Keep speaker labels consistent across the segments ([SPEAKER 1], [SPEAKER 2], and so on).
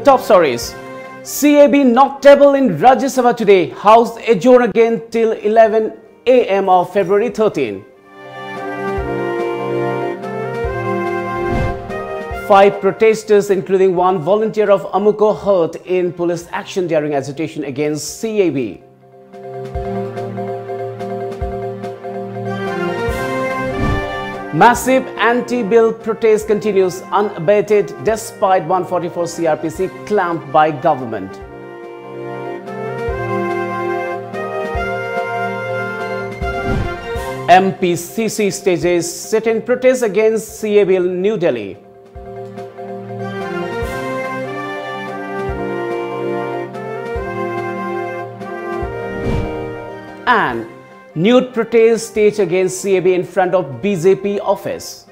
[SPEAKER 1] top stories. CAB not table in Rajya Sabha today. House adjourn again till 11 AM of February 13. 5 protesters, including one volunteer of Amuko, hurt in police action during agitation against CAB. Massive anti-bill protest continues unabated despite 144 CRPC clamped by government. MPCC stages sit-in protest against CAB in New Delhi. And nude protest staged against CAB in front of BJP office.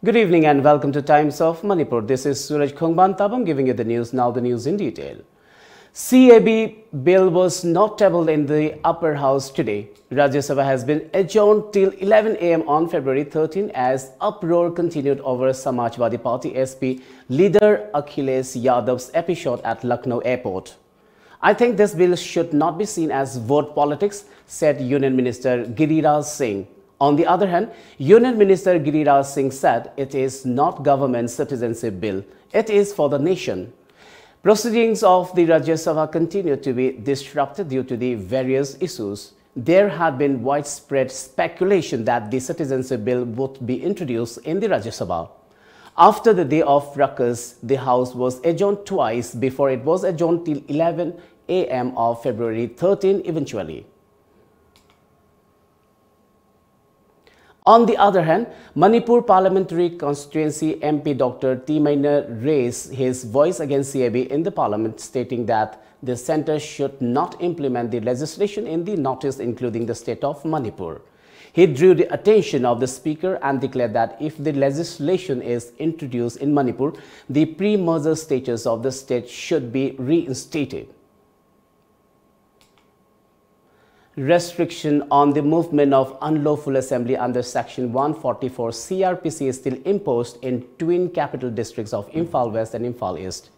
[SPEAKER 1] Good evening and welcome to Times of Manipur. This is Suraj giving you the news. Now the news in detail. CAB bill was not tabled in the upper house today. Rajya Sabha has been adjourned till 11 AM on February 13 as uproar continued over Samajwadi Party SP leader Akhilesh Yadav's episode at Lucknow airport. I think this bill should not be seen as vote politics, said Union Minister Giriraj Singh. On the other hand, Union Minister Giriraj Singh said it is not government citizenship bill, it is for the nation. Proceedings of the Rajya Sabha continue to be disrupted due to the various issues. There had been widespread speculation that the citizenship bill would be introduced in the Rajya Sabha. After the day of ruckus, the House was adjourned twice before it was adjourned till 11 AM of February 13 eventually. On the other hand, Manipur Parliamentary Constituency MP Dr. T. Maina raised his voice against CAB in the Parliament, stating that the centre should not implement the legislation in the notice, including the state of Manipur. He drew the attention of the Speaker and declared that if the legislation is introduced in Manipur, the pre-merger status of the state should be reinstated. Restriction on the movement of unlawful assembly under Section 144 CRPC is still imposed in twin capital districts of Imphal West and Imphal East.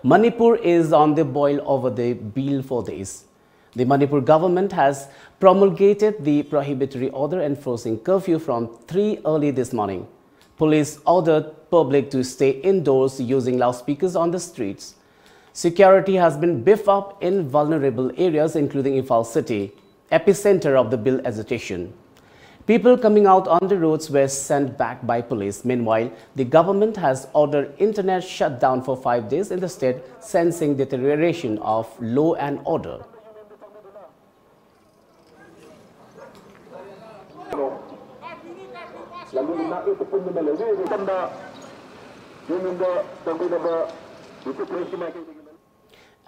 [SPEAKER 1] Manipur is on the boil over the bill for this. The Manipur government has promulgated the prohibitory order enforcing curfew from 3 early this morning. Police ordered public to stay indoors using loudspeakers on the streets. Security has been beefed up in vulnerable areas including Imphal City, epicenter of the bill agitation. People coming out on the roads were sent back by police. Meanwhile, the government has ordered internet shutdown for 5 days in the state, sensing deterioration of law and order.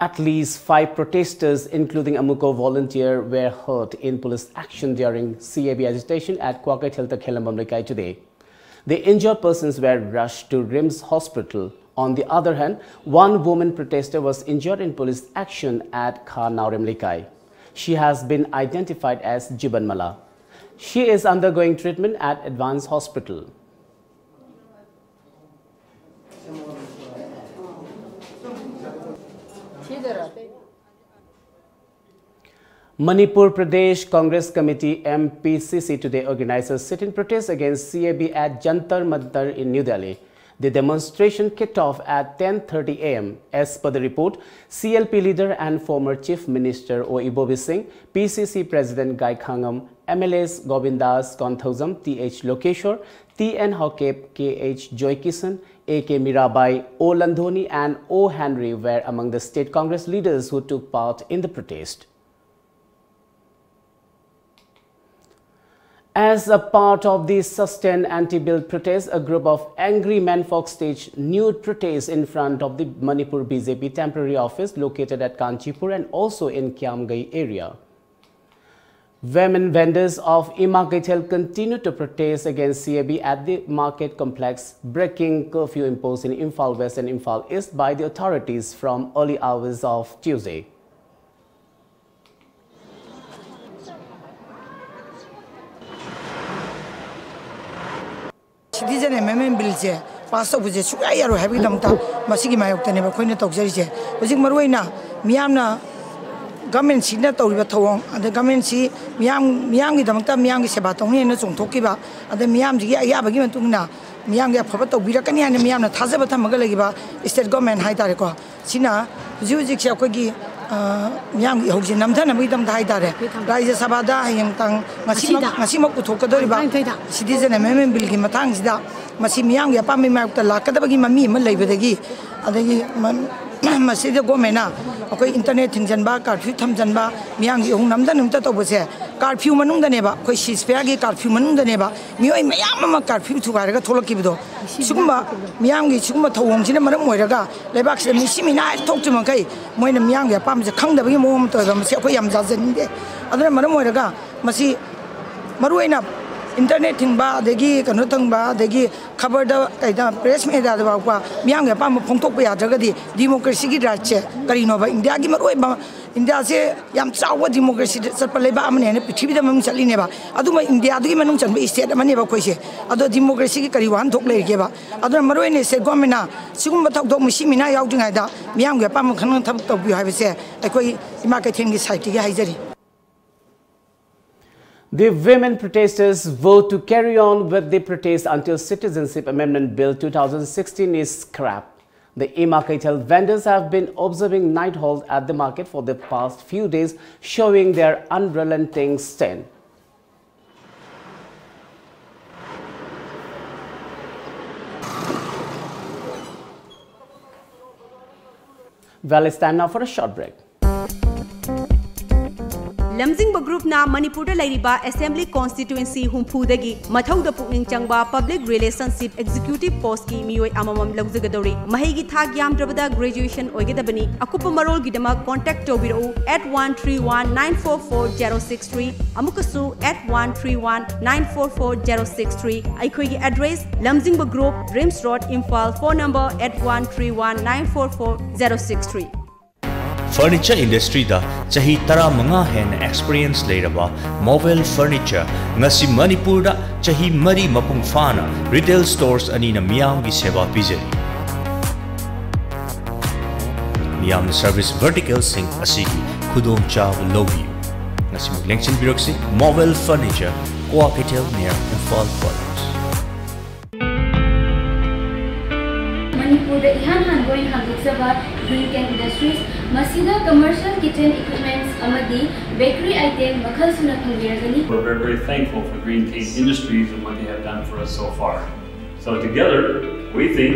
[SPEAKER 1] At least 5 protesters, including Amuko volunteer, were hurt in police action during CAB agitation at Kwakai Hilta Khelambamlikai today. The injured persons were rushed to RIMS hospital. On the other hand, one woman protester was injured in police action at Khanaurimlikai. She has been identified as Jibanmala. She is undergoing treatment at Advanced Hospital. Manipur Pradesh Congress Committee MPCC today organized a sit-in protest against CAB at Jantar Mantar in New Delhi. The demonstration kicked off at 10:30 AM. As per the report, CLP leader and former Chief Minister O. Ibobi Singh, PCC President Gai Khangam, MLAs Govindas Konthausam, TH Lokeshwar, TN Hokep, KH Joy Kisan, AK Mirabai, O Landhoni and O Henry were among the state Congress leaders who took part in the protest. As a part of the sustained anti-bill protest, a group of angry menfolk staged nude protests in front of the Manipur BJP temporary office located at Kanchipur and also in Kiamgai area. Women vendors of Imakaitel continue to protest against CAB at the market complex, breaking curfew imposed in Imphal West and Imphal East by the authorities from early hours of Tuesday.
[SPEAKER 2] citizen amendment bill je pass up je suya yaro habi damta masigi mayokta ne ba khoina tawjari je hojik maruina miyamna government sina tawriba thawong ade government si miyam gi damta miyam gi seba tawni na chongthokiba ade miyam ji ayaba gi matungna miyam gi phaba tawbirakani ane miyam na thajaba thamaga lagiba state government hai tare ko sina hujik se akoi gi miyam gi hojin namthana bi dam thai tare Rajya Sabha da hayang tang ngasi mak puthokadoriba citizen amendment bill gi mathang sida masi miyam gi apami mayokta lakadabagi mami ma leibadagi adagi masida government akoi internet thingjanba curfew thamjanba miyam gi hung namda numta tobose curfew manung da neba koi ceasefire gi curfew manung da neba miyoi mayam ma curfew thugairaga tholakibdo sugumba miyam gi sugumba thawong sina maram moiraga lebak se misimina thokchuma kai moina miyam gi apam je khangdabagi mom toiba masi akoi yam jajande adra maram moiraga masi maruina internet thingba adegi kanu thangba adegi khabar da kaida press media da ba miyam ge pam phongthok pa yadagadi democracy gi right che karino ba india gi maroi ba india se yam chawa democracy satpa leba amne ne prithibi da mam chali ne ba aduma india du gi manung chanba state amane ba khoise ado democracy gi kari wan thok le ge ba ado maroi ne se government na sigum ba thok dok misi mina yaw jingai da miyam ge pam khan thak tok bi ha be se akoi ima ka thing gi site gi haijari.
[SPEAKER 1] The women protesters vote to carry on with the protest until Citizenship Amendment Bill 2016 is scrapped. The e-market vendors have been observing night halt at the market for the past few days, showing their unrelenting stand. Well, it's time now for a short break.
[SPEAKER 3] lamjingba group na Manipur da lairiba assembly constituency humphudagi mathauda pukning changba public relationship executive post ki miyoi amamam lawjagadori mahigi thak yamdrabada graduation oigedabani akupa marol gidama contact tobiro at 1319440063 amukasu at 1319440063 aikhoigi address lamjingba group Rims Road Imphal phone number at 1319440063
[SPEAKER 4] Furniture industry da chahi tara manga hen experience leiraba mobile furniture ngasi Manipur da chahi mari mapung fana retail stores ani na miyam gi seva pijari miyam service vertical sing asigi khudong chaw lobi ngasi muglengchin biroksi mobile furniture Coacatel near Imphal College
[SPEAKER 5] Manipur da ihan hangoin handuksaba Green Can Industries Masida commercial kitchen equipments amadi bakery item makhal suna thangiragani.
[SPEAKER 6] We're very thankful for Green Can Industries and what they have done for us so far. So together, we think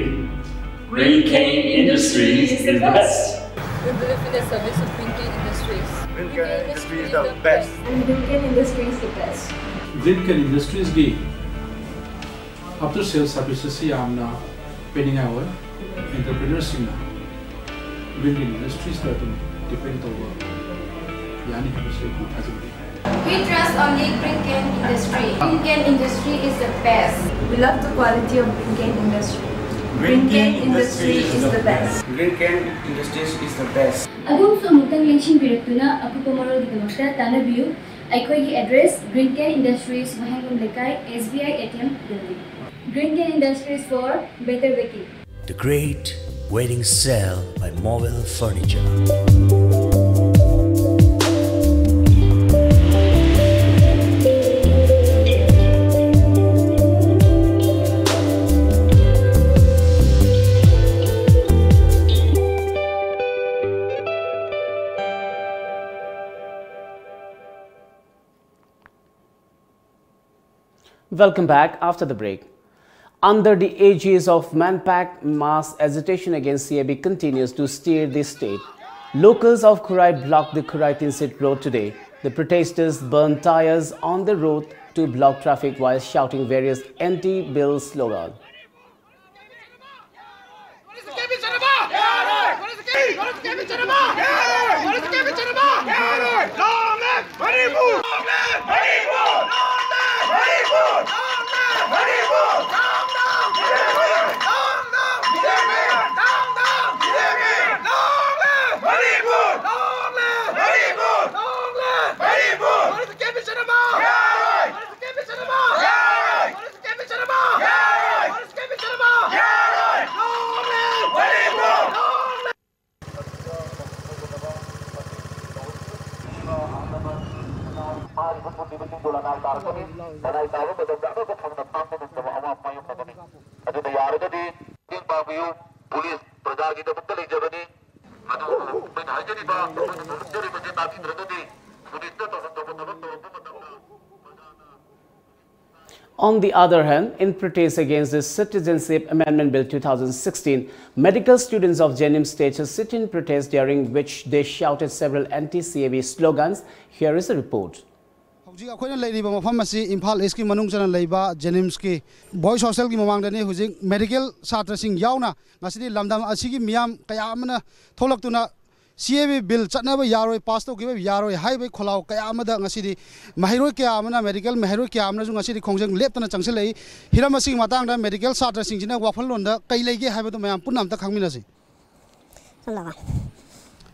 [SPEAKER 6] Green Can Industries is the best.
[SPEAKER 7] We believe in the service of Green Can Industries.
[SPEAKER 8] Green Can Industries is the best.
[SPEAKER 5] And Green Can Industries is the best.
[SPEAKER 9] Green Can Industries gi after sales services si amna pending hour entrepreneurs sing Green Can Industries that depend over yani habise ku thajuli.
[SPEAKER 5] We trust only Green Can Industry. Green Can Industry is the best.
[SPEAKER 7] We love the quality of Green Can Industry.
[SPEAKER 8] Green Can Industries is the best. Green Can Industries is the best.
[SPEAKER 5] Agum so mutang lenshin biraktuna akupa marol gidamakta tanabiu aikhoigi address Green Can Industries Mahangam Lekai SBI ATM building. Green Can Industries for better baking.
[SPEAKER 4] The great wedding sale by Mobile Furniture.
[SPEAKER 1] Welcome back after the break. Under the aegis of Manpack, mass agitation against CAB continues to steer the state. Locals of Khurai blocked the Khurai Tinsit road today. The protesters burned tires on the road to block traffic while shouting various anti-bill slogans. On the other hand, in protest against the Citizenship Amendment Bill 2016, medical students of Jenim staged a sit-in protest during which they shouted several anti-CAB slogans. Here is a report.
[SPEAKER 10] Boys hostel ki mamang dani hujing medical satra sing yauna ngasidi lamdam asigi miyam kaya amana tholak tuna CAB bill chatna ba yaroi pass to gibe yaroi hai bai kholau kaya amada ngasidi mahiroi kya amana medical mahiroi kya amana ju ngasidi khongjang leptana changsel lei hiram asing matang da medical satra sing jina wafal londa kai lege hai ba to mayam punam ta khangmina si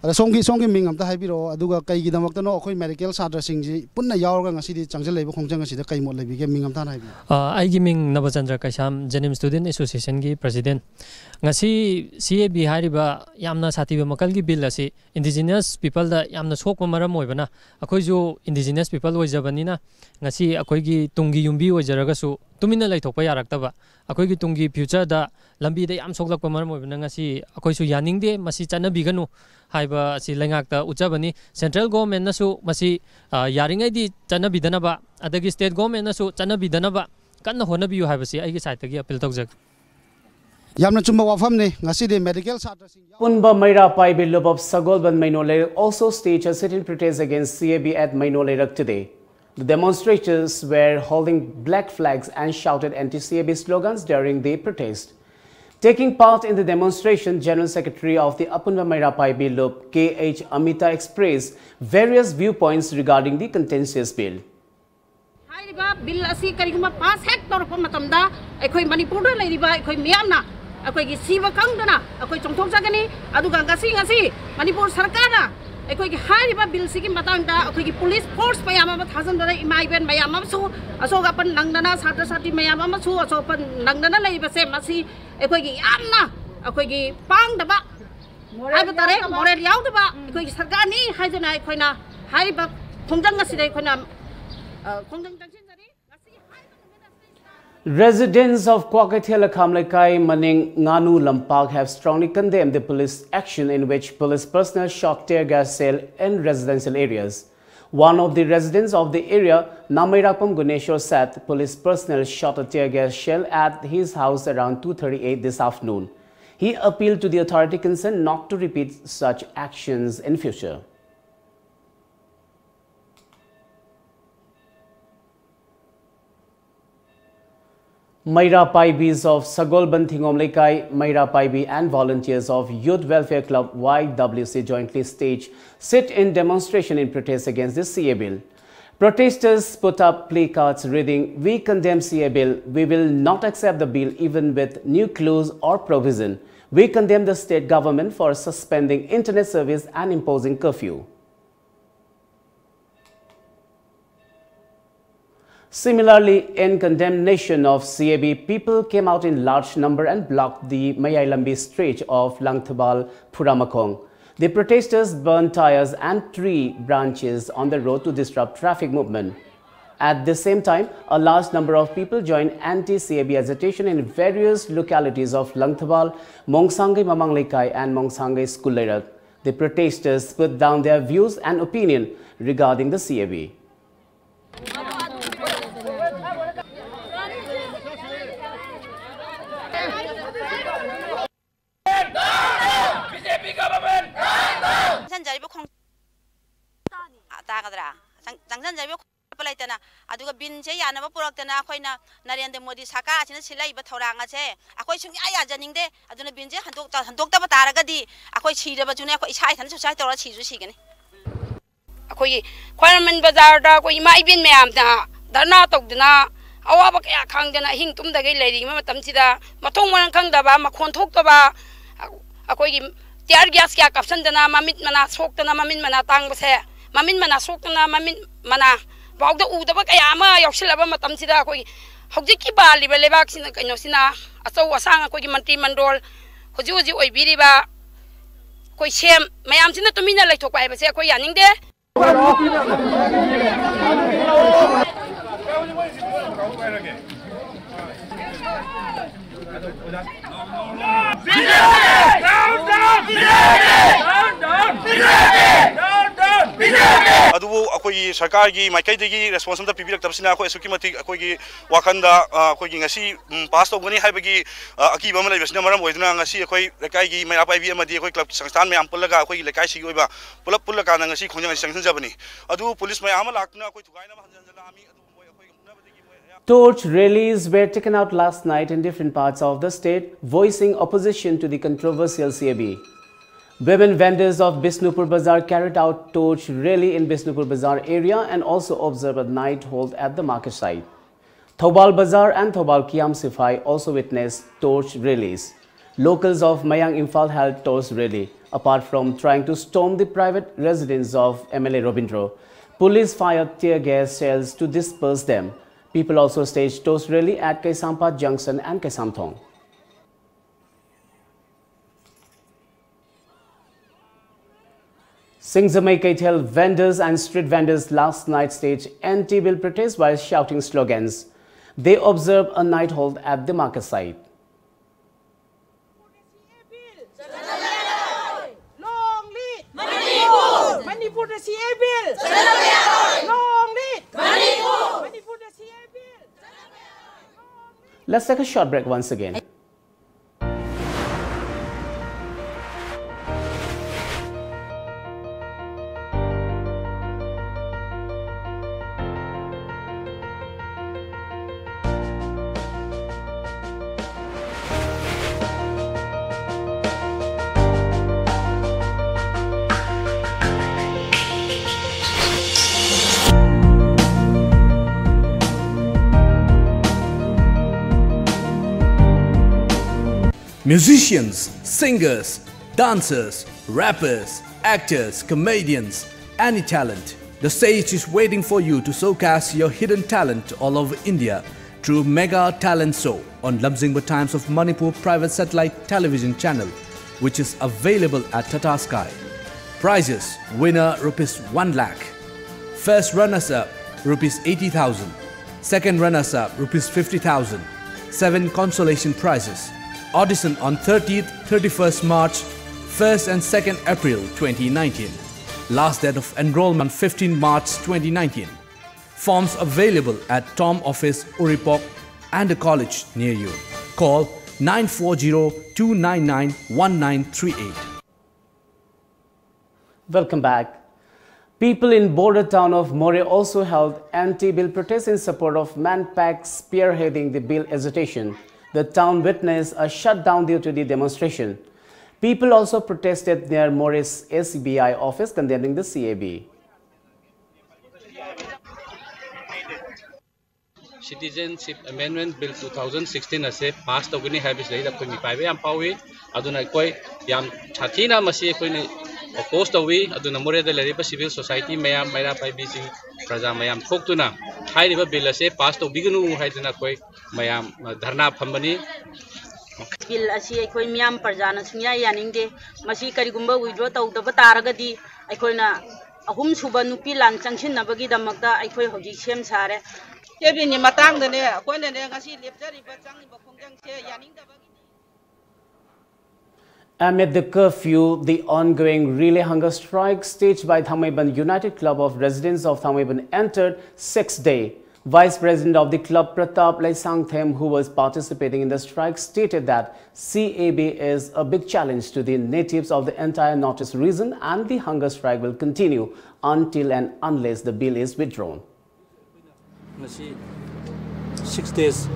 [SPEAKER 10] Allah Songi Ming amta haibiro aduga kai gi damak no khoi medical satra sing ji punna yaurga ngasidi changsel lei ba khongjang asida kai mot lebi ge ming amta na haibiro
[SPEAKER 11] ai gi ming Nabachandra Kaisham Jenim Student Association gi president ngasi CAB hariba yamna satiba makal gi bill asi indigenous people da yamna sokma maram oibana akhoi jo indigenous people oijabani na ngasi akhoi gi tungi yumbi oijaraga su tumina laithokpa yaraktaba akhoi gi tungi future da lambi da yam soklakpa maram oibana ngasi akhoi su yaningde masi chana biganu haiba si lengakta uchabani central government na su masi yaringai di chana bidana ba adagi state government na su chana bidana ba kanna hona biyu haiba si ai gi side gi appeal tawjak
[SPEAKER 10] Yamna chumba wafam ne ngasidi medical satra sing
[SPEAKER 1] Punba Maira Pai Bill of Sagolban Mainole also staged a sit-in protest against CAB at Mainole today. The demonstrators were holding black flags and shouted anti-CAB slogans during the protest. Taking part in the demonstration, General Secretary of the Punba Maira Pai Bill K.H. Amita expressed various viewpoints regarding the contentious bill.
[SPEAKER 12] Bill asi kariguma pass hek tor matamda ekoi Manipur da leiriba ekoi miyamna ekoi gi siwa kangdana ekoi chongthok jagani aduga ngasi Manipur sarkar na ekoi gi hariba bill sigi matangda ekoi gi police force payama ba thasan dara imaiben mayama su asoga pan nangdana satra sati mayama ma su asopan nangdana leiriba se masi ekoi gi yamna ekoi gi pangdaba ai tare moral yaudaba ekoi gi sarkar ni haijana ekoi na hariba khongjang ngasi dai ekoi na
[SPEAKER 1] Residents of Kwakathela Kamlekai Maning Nganu Lampak have strongly condemned the police action in which police personnel shot tear gas cell in residential areas. One of the residents of the area, Namairapam Guneshwar, said police personnel shot a tear gas shell at his house around 2:38 this afternoon. He appealed to the authority concerned not to repeat such actions in future. Maira Paibis of Sagolban Thingomlekai, Maira Paibi and volunteers of Youth Welfare Club YWC jointly staged sit-in demonstration in protest against the CA bill. Protesters put up placards reading, "We condemn CA bill, we will not accept the bill even with new clause or provision. We condemn the state government for suspending internet service and imposing curfew." Similarly, in condemnation of CAB, people came out in large number and blocked the Mayailambi stretch of Langthabal Puramakong. The protesters burned tires and tree branches on the road to disrupt traffic movement. At the same time, a large number of people joined anti-CAB agitation in various localities of Langthabal, Mongsangai Mamanglekai and Mongsangai Skulairak. The protesters put down their views and opinion regarding the CAB.
[SPEAKER 13] aduga bin che yana ba puraktana khoina Narendra Modi Sarkar asina silai ba thoranga che akhoi sung ya janingde aduna bin che handok ta ba taragadi akhoi chira ba june akhoi sai than sai tora chi ju sigani akhoi khwarman bazar da koi mai bin meam da dana tokdina awa ba kya khangdana hing tum da gai leiri ma matam chida mathong man khangda ba makhon thok to ba akhoi gi tiar gas kya kapsan dana mamit mana sok dana mamin mana tang ba se mamin mana sok dana mamin mana Bogda Udaba Kayama, Yoshilaba Matamsida, Hojiki Bali, Levax in the Kanosina, Aso Wasanga, Manti Mandol, Hojuji Oibiriba, Koishem, Mayamsina to Mina like to Quay, say Koyaning there.
[SPEAKER 14] Adubu akoi sarkar gi maikai degi responsibility pibirak tabsina akoi sukimati akoi gi wakanda akoi gi ngasi pass to gani haibagi akiba ma leibasina maram oiduna ngasi akoi lekai gi mai apai bi amadi akoi club sangstan me ampulaga akoi lekai sigi oiba pulap pulaka ngasi khonjang sangsan jabani adu police mai ama lakna akoi thugaina hanjanjala ami
[SPEAKER 1] Torch rallies were taken out last night in different parts of the state, voicing opposition to the controversial CAB. Women vendors of Bishnupur Bazaar carried out torch rally in Bishnupur Bazaar area and also observed a night hold at the market site. Thobal Bazaar and Thobal Kiam Sifai also witnessed torch rallies. Locals of Mayang Imphal held torch rally. Apart from trying to storm the private residence of MLA Robindro, police fired tear gas shells to disperse them. People also staged torch rally at Kaisampa Junction and Kaisamthong. Singzamai Kaitel vendors and street vendors last night staged anti-bill protest while shouting slogans. They observed a night hold at the market site. Let's take a short break once again.
[SPEAKER 15] Musicians, singers, dancers, rappers, actors, comedians, any talent. The stage is waiting for you to showcase your hidden talent all over India through Mega Talent Show on Lamjingba Times of Manipur private satellite television channel, which is available at Tata Sky. Prizes: winner ₹1 lakh, first runners-up ₹80,000, second runners-up ₹50,000, 7 consolation prizes. Audition on 30th, 31st March, 1st and 2nd April 2019. Last date of enrollment 15 March 2019. Forms available at Tom Office, Uripok and a college near you. Call 940-299-1938.
[SPEAKER 1] Welcome back. People in border town of More also held anti-bill protests in support of Manpack spearheading the bill agitation. The town witnessed a shutdown due to the demonstration. People also protested near More's SBI office condemning the CAB.
[SPEAKER 16] Citizenship Amendment Bill 2016 ase pass togani habis leida koi mi paibe am pawi aduna koi yam chathina masi koi ni oppose tawi aduna More da leriba civil society mayam maira paibi sing praja mayam thoktuna hairiba bill ase pass tobigunu haiduna koi mayam dharna phambani
[SPEAKER 17] bill asi koi miyam parjana sungya yaningde masi karigumba withdraw tawdaba taragadi aikoina ahum suba nupi lang changsin nabagi damakta aikoi hoji sem sare kebini matang dane koine ne ngasi lepjari ba changi ba khongjang se yaningda
[SPEAKER 1] Amid the curfew, the ongoing relay hunger strike staged by Thamaiban United Club of Residents of Thamaiban entered 6th day. Vice President of the club, Pratap Laisangthem, who was participating in the strike, stated that CAB is a big challenge to the natives of the entire Northeast region and the hunger strike will continue until and unless the bill is withdrawn.
[SPEAKER 9] 6 days.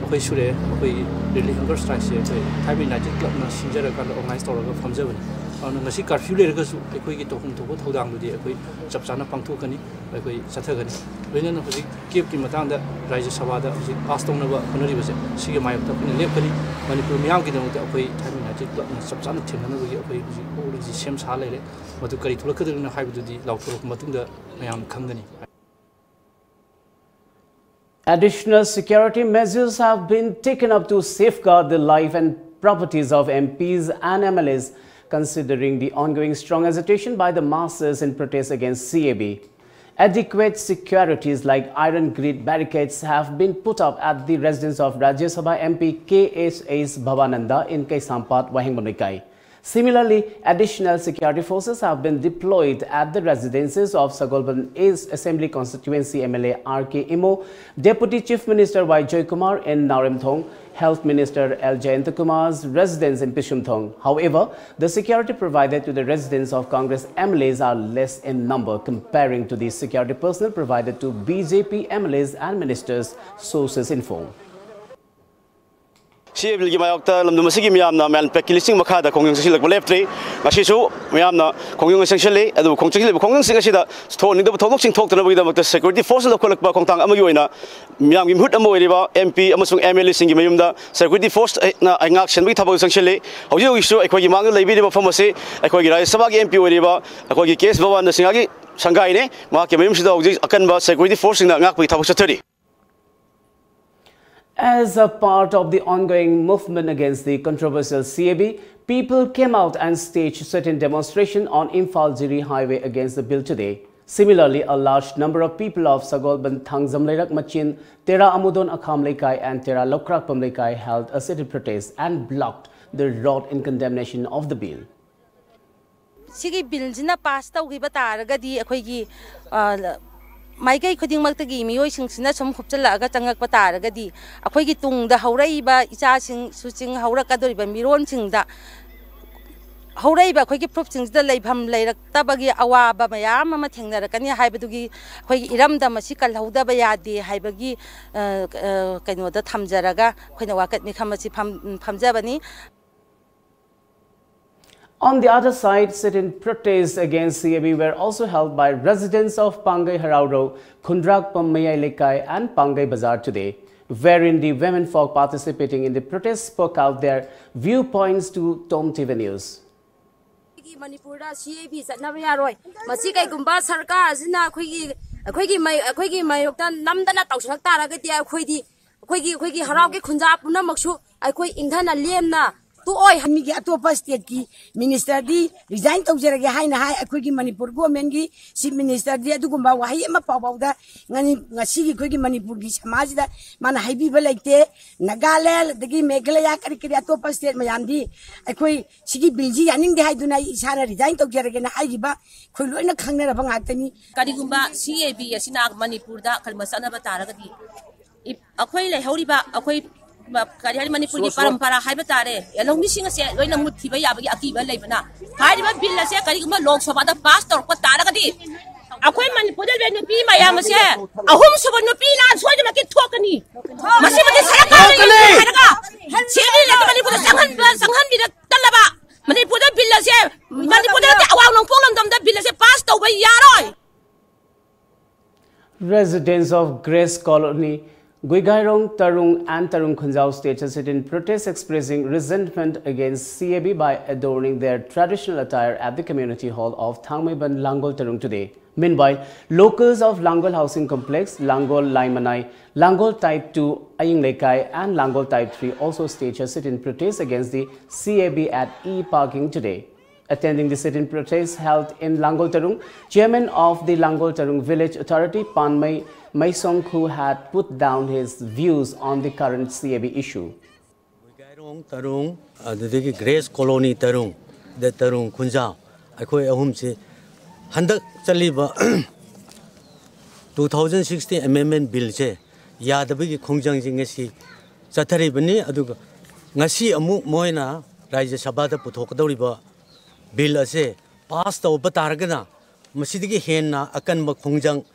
[SPEAKER 9] We should really hunger strike. Time United Club na sinjara kan organize to ga famjabani. Anu ngasi curfew le ga su ekoi gi tohum to thodang ludi ekoi chapchana pangthokani ekoi chathagani. Loina na hoji kep ki matang da Rajya Sabha da hoji pass tong na ba honori base sige mayam ta kun lepkani Manipur miyam ki dang da ekoi Time United Club na chapchana thimna gi ekoi hoji already sem sa lele madu kari thulakadru na haibu di lauthorok matung da mayam khangani.
[SPEAKER 1] Additional security measures have been taken up to safeguard the life and properties of MPs and MLAs, considering the ongoing strong agitation by the masses in protest against CAB. Adequate securities like iron grid barricades have been put up at the residence of Rajya Sabha MP K.S. Bhavananda in Kaisampat, Wahingbanaikai. Similarly, additional security forces have been deployed at the residences of Sagolban East Assembly Constituency MLA R.K. Imo, Deputy Chief Minister Y. Joykumar in Narimthong, Health Minister L. Jayantakumar's residence in Pishumthong. However, the security provided to the residents of Congress MLAs are less in number comparing to the security personnel provided to BJP MLAs and ministers, sources inform.
[SPEAKER 18] CAB Mayokta, Lamdumasiki Miamna, Man Pekilising Makada, Kong Silk Leptri, Mashisu, Miamna, Kong essentially, and the Kong Singashida, Stone, the Toxing talk to the security forces of Kolak Kontang Amayoina, Miam Hutamoiva, MP, Amasung MLA Singing Mayumda, security force in action with Tabo essentially, how you issue a Koyamanga Lady Pharmacy, a Koya Sabaki MP Wariva, a Koyi case Bavan, the Singagi, Sangaine, Mark Yamshida, Akanba, security force in the Nak with Tabo 30.
[SPEAKER 1] As a part of the ongoing movement against the controversial CAB, people came out and staged certain demonstration on Imphal-Jiri highway against the bill today. Similarly, a large number of people of Sagolban Thangzamleirak Machin, Tera Amudon Akham Leikai and Tera Lokrakpam Leikai held a city protest and blocked the road in condemnation of the bill.
[SPEAKER 19] Sigi bill jina pass tawgiba taragadi akoigi Maikai Kuding Magtagi, Mio Sing Sinachum Huptala, Gatanga Pataragadi, a Quagi Tung, the Hauraiba, Ichasing, Suching, Haurakadoriba, Miron Sing, the Hauraiba, Quagi Proptings, the Labham, Lay, Tabagi, Awa, Babaya, Mamma Tinga, Kanya Haibadugi, Quagi Iram, the Masika, Laudabaya, Haibagi, Kano, the Tamjaraga, Quinawakat, Mikamasi Pamjabani.
[SPEAKER 1] On the other side, sit-in protests against CAB were also held by residents of Pangai Harauro, Kundrakpam Mayai Lekai and Pangai Bazaar today, wherein the women folk participating in the protest spoke out their viewpoints to Tom TV News.
[SPEAKER 20] Manipura CAB satnaba yaroi masi kai gumba sarkar asina akhoi mayokta namdana tawsak taragati akhoi harau ke khunja puna maksu akhoi indhana lemna to oi hamigi atopa state ki minister di resign tawjarage haina hai akhoi ki Manipur government gi chief minister di adugumba wahi ama pawda ngasi gi khoi ki Manipur gi samaj da mana haibi balaite Nagaland dagi Meghalaya kari atopa state mayam di akhoi sigi bilji yaning de haiduna isana resign tawjarage na haiba khoi loina khangna raba ngakani
[SPEAKER 21] karigumba CAB asina Manipur da kalmasana bataragadi akhoi le horiba akhoi Kari Manipur ki parampara hai batare yalong mising se loina muthi ba yabagi akiba leibana haiba bill se kari kuma lok sabha da pass tor ko taragadi akhoi Manipur de nupi mayam se ahum suba nupi na soi ma ki thokani masi mati sarakar haraga chiri le Manipur sanghan bi talaba Manipur da bill se Manipur da awang long pong dam da bill se pass to ba yaroi.
[SPEAKER 1] Residents of Grace Colony, Guigairong, Tarung and Tarung Khunjau states sit in protest expressing resentment against CAB by adorning their traditional attire at the community hall of Thangmaiban Langol Tarung today. Meanwhile, locals of Langol Housing Complex, Langol Laimanai, Langol Type 2, Aying Lekai and Langol Type 3 also staged a sit-in protest against the CAB at E-Parking today. Attending the sit-in protest held in Langol Tarung, Chairman of the Langol Tarung Village Authority, Panmai Maisong, who had put down his views on the current CAB issue.
[SPEAKER 22] Tarung, the Grace Colony Tarung, the Tarung Khunjau, Akoi Ahumsi, Handak Chaliba 2016 Amendment Bill, Yadabi Kongjang Jingasi, Satari Bani, Aduga, Nasi Amu Moina, Raja Sabata Putokadoriba, Bill Ase, passed over Targana, Masidiki Hena, Akan Makongjang.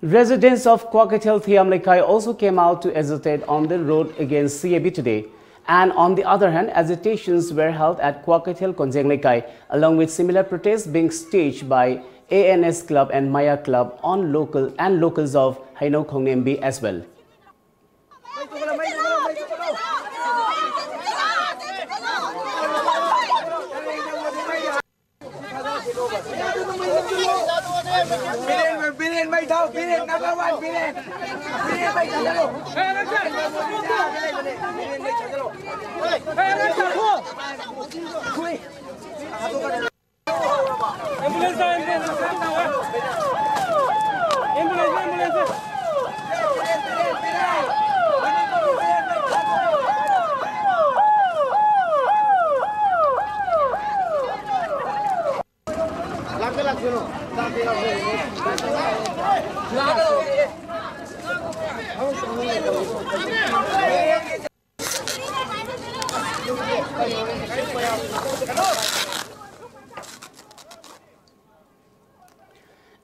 [SPEAKER 1] Residents of Kwakatel Thiamlekai also came out to agitate on the road against CAB today. And on the other hand, agitations were held at Kwakatel Konjenglekai, along with similar protests being staged by ANS Club and Maya Club on locals of Haino Khongnembi as well.
[SPEAKER 23] Billion by now, billion number 1 billion. Billion by now.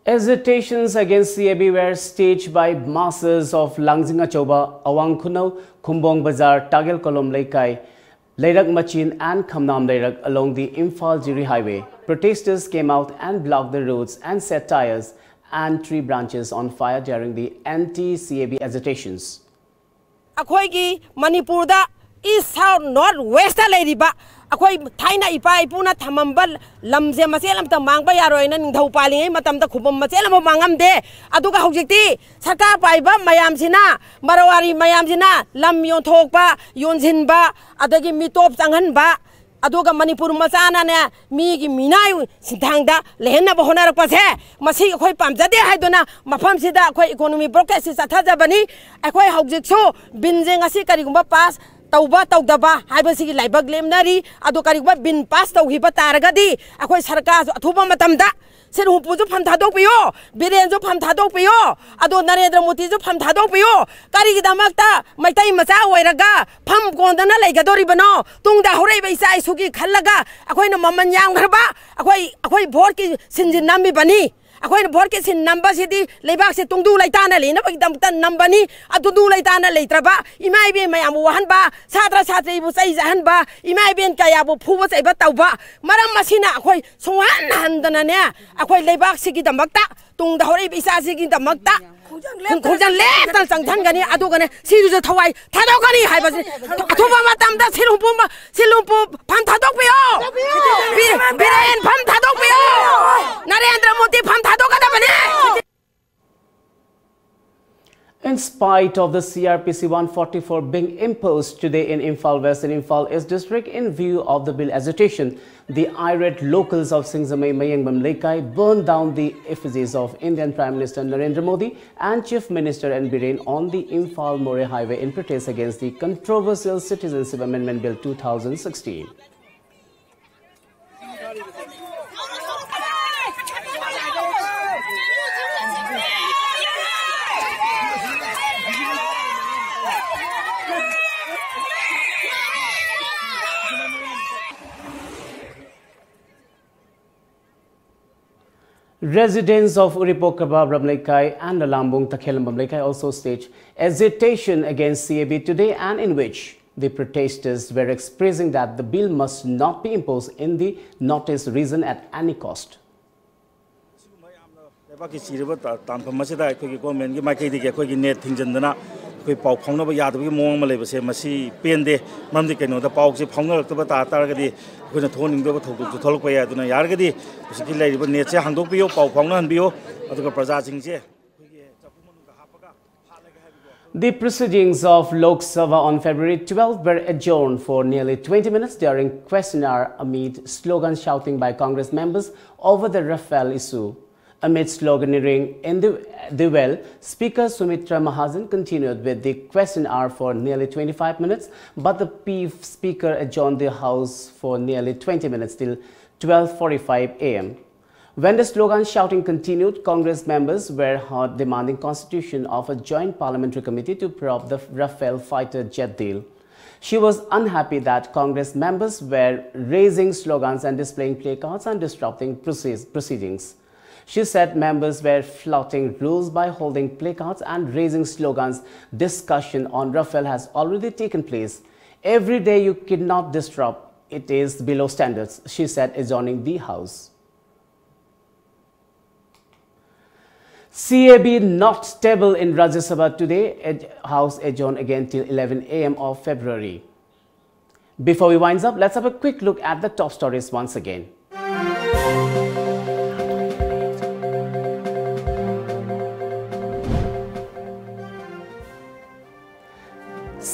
[SPEAKER 1] Agitations against CAB were staged by masses of lamjingbatomtv, Awang Khunau, Khumbong Bazar, Tagel Kolom Leikai, Leirak Machin and Khamnam Leirak along the Imphal-Jiri highway. Protesters came out and blocked the roads and set tires and tree branches on fire during the anti-CAB agitations.
[SPEAKER 2] Akoigi Manipur da East, South, North, West Ladiba. Akoy Taina Ipa Ipuna Tamambal Lamze Maselam Tamanga Yaroina in Taupali, Matamta Kupum Maselam Mangam de Aduka Hojiti, Saka Paiba, Mayamsina, Marawari Mayamsina, Lam Yon Tokba, Yonzinba, Adagi Mitop Sanganba, Aduka Manipur Masana, Migi Minai, Sintanga, Lehena Bohona Pase, Masi Koi Pamzade Hadona, Mapamsida, Koi economy broadcast is Atazabani, Akoi Hojixo, Binzing Asikarigumba Pass. Tauba Taudaba, Hibasi Libag Lemnari, Adokariba bin Pasta Hiba Taragadi, Akoi Sarkas, Tuba Matamda, Sen who put up Pantadopio, Birenzo Pantadopio, Adonareda Motizo Pantadopio, Karidamakta, my time Masa, Wairaga, Pam Gondana Legadoribano, Tunda Horeba Sai Suki Kalaga, Akoina Maman Yang Herba, Akoi Borki Sinjinami Bani. Ako yung borkes in number city, lebak si tungdu laitana li, napagdamtan number ni, at tudu laitana litra ba, imay may amuwahan ba, satra ibu sa izahan ba, imay kaya po puwa sa iba tao ba, maram masina ako'y sungan handa na niya, ako'y lebak si kita magta, tung dahori isa si kita magta, kung dyan let ang sangtan gani, ato gani, sino sa taway, tadaw gani, hay ba, ato ba matamda, silumpo, pantadok piyo, birayan pantadok piyo, Narendra Modi pantadok ka na ba niya?
[SPEAKER 1] In spite of the CRPC 144 being imposed today in Imphal West and Imphal East District in view of the bill agitation, the irate locals of Singzamay Mayangbam Leikai burned down the effigies of Indian Prime Minister Narendra Modi and Chief Minister N. Biren on the Imphal-More Highway in protest against the controversial Citizenship Amendment Bill 2016. Residents of Uripokaba Bramlekai and Alambung Takhelam Bramlekai also staged agitation against CAB today, and in which the protesters were expressing that the bill must not be imposed in the Northeast region at any cost.
[SPEAKER 3] We pau phang na ba ya de mo ma le ba se ma si pen de mam de keno da pau se phang na ta ba ta ga di ko na thon ning do ba thok tu tholok pa ya du na yar ga di si ki lai ba net se hang dok pi yo pau phang na han bi yo adu ka praja sing se.
[SPEAKER 1] The proceedings of Lok Sabha on February 12 were adjourned for nearly 20 minutes during question hour amid slogan shouting by Congress members over the Rafale issue. Amid sloganeering in the well, Speaker Sumitra Mahajan continued with the question hour for nearly 25 minutes, but the PIF Speaker adjourned the House for nearly 20 minutes till 12:45 am. When the slogan shouting continued, Congress members were heard demanding constitution of a joint parliamentary committee to probe the Rafale fighter jet deal. She was unhappy that Congress members were raising slogans and displaying placards and disrupting proceedings. She said members were flouting rules by holding placards and raising slogans. Discussion on Rafale has already taken place. Every day you cannot disrupt. It is below standards, she said, adjourning the House. CAB not stable in Rajya Sabha today. House adjourned again till 11 am of February. Before we wind up, let's have a quick look at the top stories once again.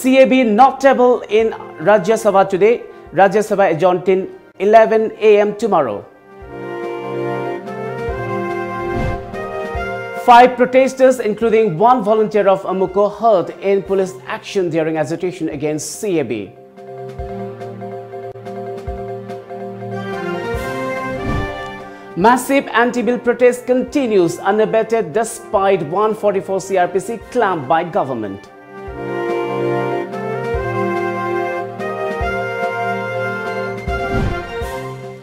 [SPEAKER 1] CAB not stable in Rajya Sabha today. Rajya Sabha adjourned till 11 am tomorrow. 5 protesters, including 1 volunteer of Amuko, hurt in police action during agitation against CAB. Massive anti-bill protest continues unabated despite 144 CRPC clamped by government.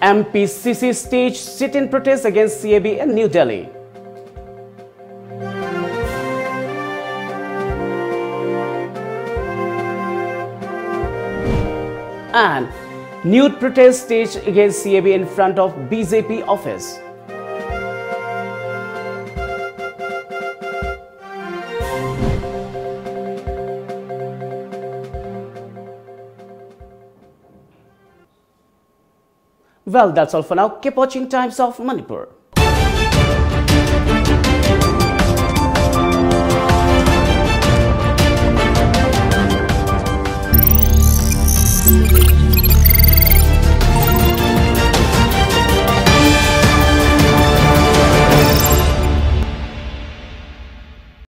[SPEAKER 1] MPCC staged sit-in protest against CAB in New Delhi. And nude protest staged against CAB in front of BJP office. Well, that's all for now. Keep watching Times of Manipur.